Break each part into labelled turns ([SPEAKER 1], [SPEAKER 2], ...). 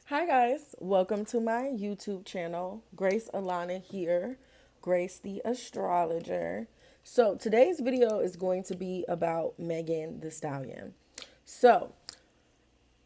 [SPEAKER 1] Hi guys, welcome to my YouTube channel. Grace Alana here, Grace the Astrologer. So today's video is going to be about Megan the Stallion. So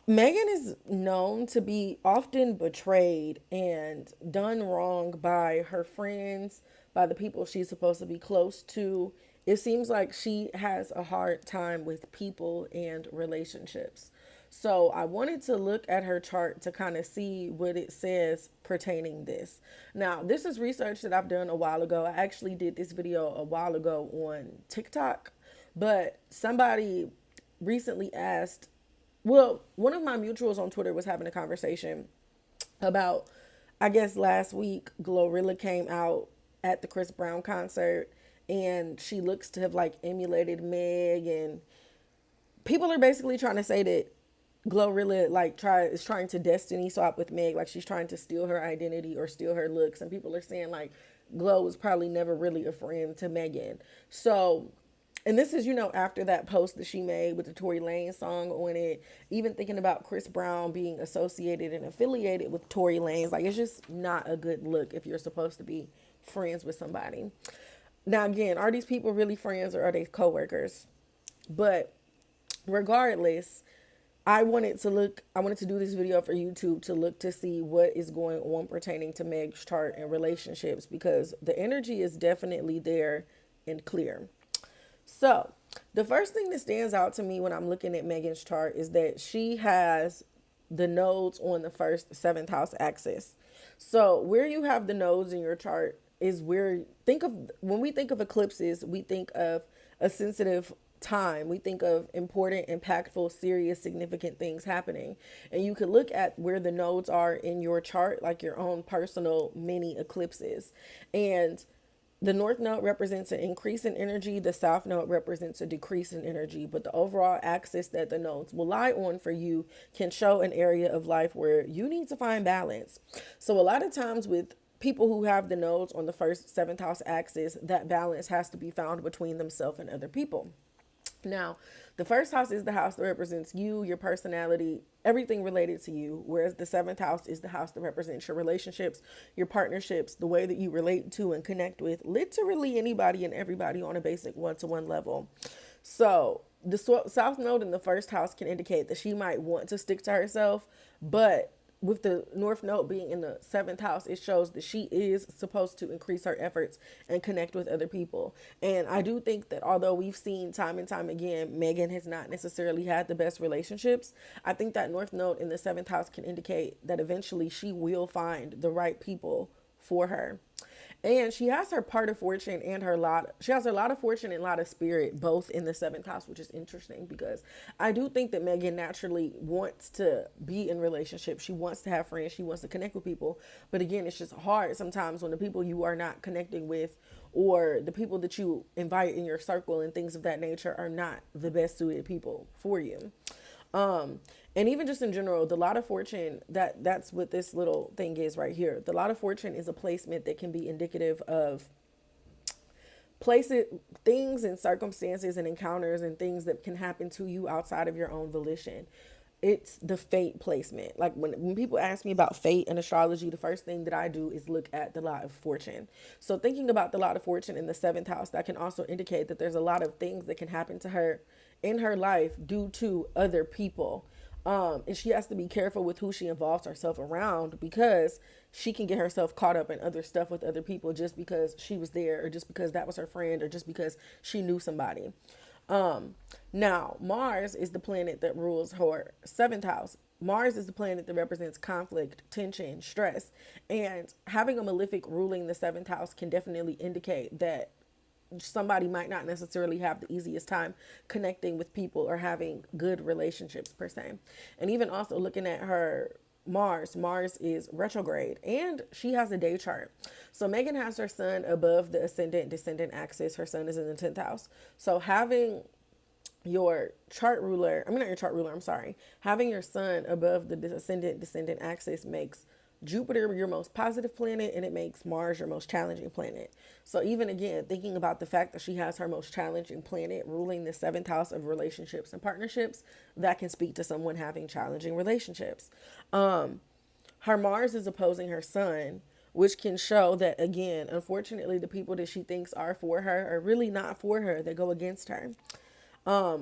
[SPEAKER 1] Megan is known to be often betrayed and done wrong by her friends, by the people she's supposed to be close to. It seems like she has a hard time with people and relationships. So I wanted to look at her chart to kind of see what it says pertaining this. Now, this is research that I've done a while ago. I actually did this video a while ago on TikTok, but somebody recently asked, well, one of my mutuals on Twitter was having a conversation about, I guess last week, Glorilla came out at the Chris Brown concert and she looks to have like emulated Meg, and people are basically trying to say that Glorilla is trying to destiny swap with Meg, like she's trying to steal her identity or steal her looks, and people are saying like Glow was probably never really a friend to Megan. So, and this is, after that post that she made with the Tory Lanez song on it, even thinking about Chris Brown being associated and affiliated with Tory Lanez, like it's just not a good look if you're supposed to be friends with somebody. Now, again, are these people really friends or are they coworkers? But regardless, I wanted to do this video for YouTube to look to see what is going on pertaining to Meg's chart and relationships, because the energy is definitely there and clear. So, the first thing that stands out to me when I'm looking at Megan's chart is that she has the nodes on the first seventh house axis. So, where you have the nodes in your chart is where think of when we think of eclipses, we think of a sensitive time. We think of important, impactful, serious, significant things happening. And you could look at where the nodes are in your chart, like your own personal mini eclipses. And the north node represents an increase in energy. The south node represents a decrease in energy. But the overall axis that the nodes will lie on for you can show an area of life where you need to find balance. So a lot of times with people who have the nodes on the first seventh house axis, that balance has to be found between themselves and other people. Now, the first house is the house that represents you, your personality, everything related to you, whereas the seventh house is the house that represents your relationships, your partnerships, the way that you relate to and connect with literally anybody and everybody on a basic one-to-one level. So, the south node in the first house can indicate that she might want to stick to herself, but with the north node being in the seventh house, it shows that she is supposed to increase her efforts and connect with other people. And I do think that although we've seen time and time again, Megan has not necessarily had the best relationships, I think that north node in the seventh house can indicate that eventually she will find the right people for her. And she has her part of fortune and she has a lot of fortune and a lot of spirit both in the seventh house, which is interesting because I do think that Megan naturally wants to be in relationships. She wants to have friends. She wants to connect with people. But again, it's just hard sometimes when the people you are not connecting with or the people that you invite in your circle and things of that nature are not the best suited people for you. And even just in general, the lot of fortune, that's what this little thing is right here. The lot of fortune is a placement that can be indicative of places, things and circumstances and encounters and things that can happen to you outside of your own volition. It's the fate placement. Like when people ask me about fate and astrology, the first thing that I do is look at the lot of fortune. So thinking about the lot of fortune in the seventh house, that can also indicate that there's a lot of things that can happen to her in her life due to other people. And she has to be careful with who she involves herself around because she can get herself caught up in other stuff with other people just because she was there or just because that was her friend or just because she knew somebody. Now, Mars is the planet that rules her seventh house. Mars is the planet that represents conflict, tension, stress, and having a malefic ruling the seventh house can definitely indicate that somebody might not necessarily have the easiest time connecting with people or having good relationships per se. And even also looking at her Mars is retrograde and she has a day chart. So Megan has her sun above the ascendant descendant axis. Her sun is in the 10th house. So having your chart ruler, I mean, not your chart ruler, I'm sorry, having your sun above the ascendant descendant axis makes Jupiter your most positive planet and it makes Mars your most challenging planet. So even again, thinking about the fact that she has her most challenging planet ruling the seventh house of relationships and partnerships, that can speak to someone having challenging relationships. Her Mars is opposing her sun, which can show that, again, unfortunately, the people that she thinks are for her are really not for her. They go against her.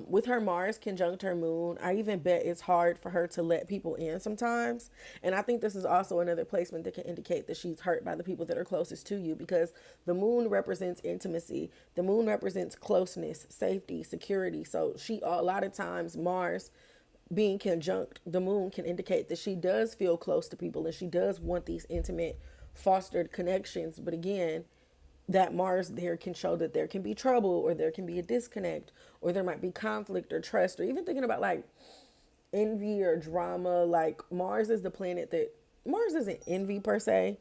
[SPEAKER 1] With her Mars conjunct her moon, I even bet it's hard for her to let people in sometimes. And I think this is also another placement that can indicate that she's hurt by the people that are closest to you, because the moon represents intimacy. The moon represents closeness, safety, security. So a lot of times, Mars being conjunct the moon can indicate that she does feel close to people and she does want these intimate fostered connections. But again, that Mars there can show that there can be trouble, or there can be a disconnect, or there might be conflict or trust, or even thinking about like envy or drama. Like Mars is the planet that, Mars isn't envy per se,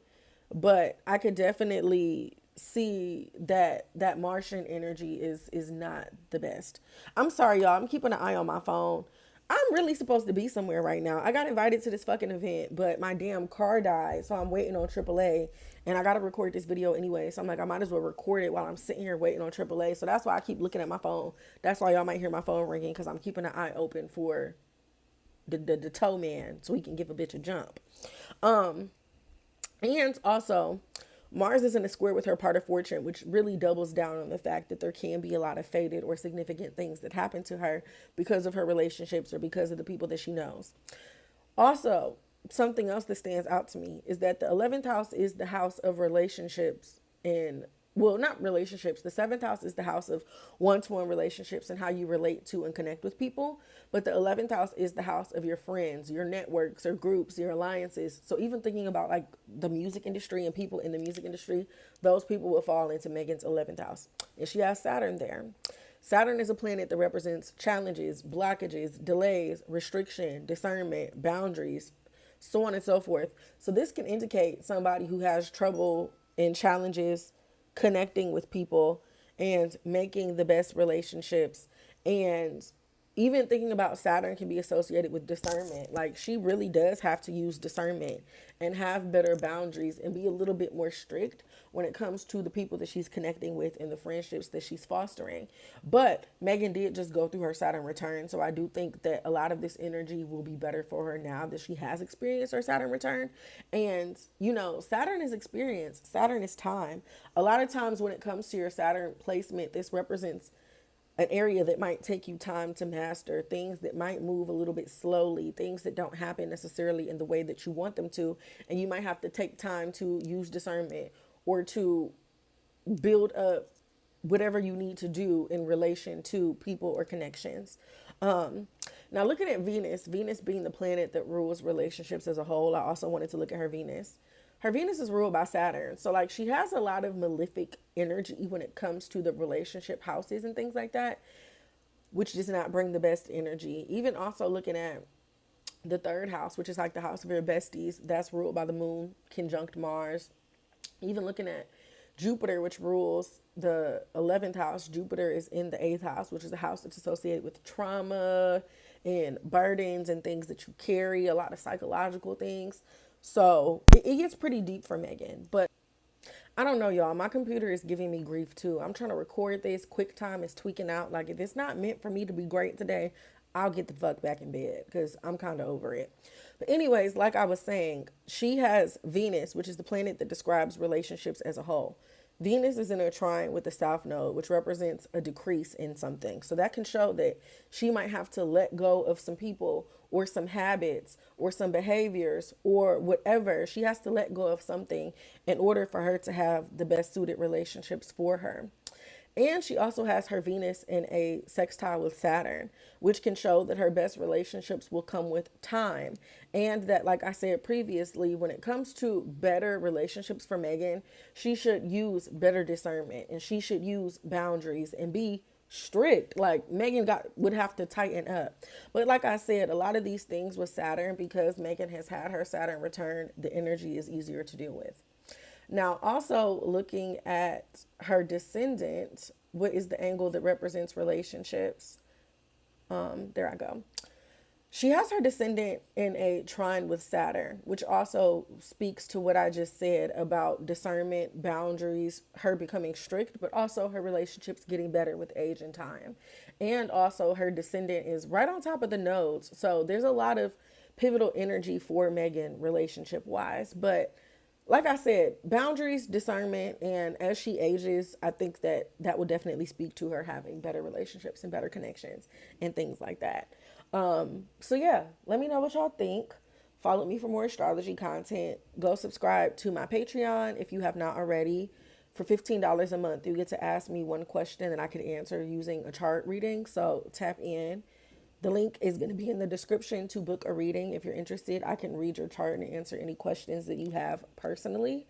[SPEAKER 1] but I could definitely see that that Martian energy is not the best. I'm sorry, y'all. I'm keeping an eye on my phone. I'm really supposed to be somewhere right now. I got invited to this fucking event, but my damn car died, so I'm waiting on AAA, and I got to record this video anyway. So I'm like, I might as well record it while I'm sitting here waiting on AAA. So that's why I keep looking at my phone. That's why y'all might hear my phone ringing, because I'm keeping an eye open for the tow man so he can give a bitch a jump. And also, Mars is in a square with her part of fortune, which really doubles down on the fact that there can be a lot of fated or significant things that happen to her because of her relationships or because of the people that she knows. Also, something else that stands out to me is that the 11th house is the house of relationships and, well, not relationships. The 7th house is the house of one-to-one relationships and how you relate to and connect with people. But the 11th house is the house of your friends, your networks or groups, your alliances. So even thinking about like the music industry and people in the music industry, those people will fall into Megan's 11th house. And she has Saturn there. Saturn is a planet that represents challenges, blockages, delays, restriction, discernment, boundaries, so on and so forth. So this can indicate somebody who has trouble and challenges connecting with people and making the best relationships. And even thinking about Saturn can be associated with discernment. Like she really does have to use discernment and have better boundaries and be a little bit more strict when it comes to the people that she's connecting with and the friendships that she's fostering. But Megan did just go through her Saturn return. So I do think that a lot of this energy will be better for her now that she has experienced her Saturn return. And, you know, Saturn is experience, Saturn is time. A lot of times when it comes to your Saturn placement, this represents an area that might take you time to master, things that might move a little bit slowly, things that don't happen necessarily in the way that you want them to. And you might have to take time to use discernment or to build up whatever you need to do in relation to people or connections. Now, looking at Venus, Venus being the planet that rules relationships as a whole, I also wanted to look at her Venus. Her Venus is ruled by Saturn. So, like, she has a lot of malefic energy when it comes to the relationship houses and things like that, which does not bring the best energy. Even also looking at the third house, which is like the house of your besties, that's ruled by the moon conjunct Mars. Even looking at Jupiter, which rules the 11th house, Jupiter is in the 8th house, which is a house that's associated with trauma and burdens and things that you carry, a lot of psychological things. So it gets pretty deep for Megan. But I don't know, y'all. My computer is giving me grief too. I'm trying to record this. QuickTime is tweaking out. Like, if it's not meant for me to be great today, I'll get the fuck back in bed because I'm kind of over it. But anyways, like I was saying, she has Venus, which is the planet that describes relationships as a whole. Venus is in a trine with the South Node, which represents a decrease in something. So that can show that she might have to let go of some people or some habits or some behaviors or whatever. She has to let go of something in order for her to have the best suited relationships for her. And she also has her Venus in a sextile with Saturn, which can show that her best relationships will come with time. And that, like I said previously, when it comes to better relationships for Megan, she should use better discernment and she should use boundaries and be strict. Like Megan would have to tighten up. But like I said, a lot of these things with Saturn, because Megan has had her Saturn return, the energy is easier to deal with. Now, also looking at her descendant, what is the angle that represents relationships? There I go. She has her descendant in a trine with Saturn, which also speaks to what I just said about discernment, boundaries, her becoming strict, but also her relationships getting better with age and time. And also her descendant is right on top of the nodes. So there's a lot of pivotal energy for Megan relationship wise. But like I said, boundaries, discernment, and as she ages, I think that that will definitely speak to her having better relationships and better connections and things like that. So yeah, let me know what y'all think. Follow me for more astrology content. Go subscribe to my Patreon if you have not already. For $15 a month, you get to ask me one question and I can answer using a chart reading. So tap in. The link is going to be in the description to book a reading. If you're interested, I can read your chart and answer any questions that you have personally.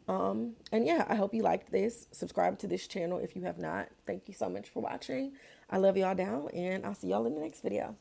[SPEAKER 1] And yeah, I hope you liked this. Subscribe to this channel if you have not. Thank you so much for watching. I love y'all down, and I'll see y'all in the next video.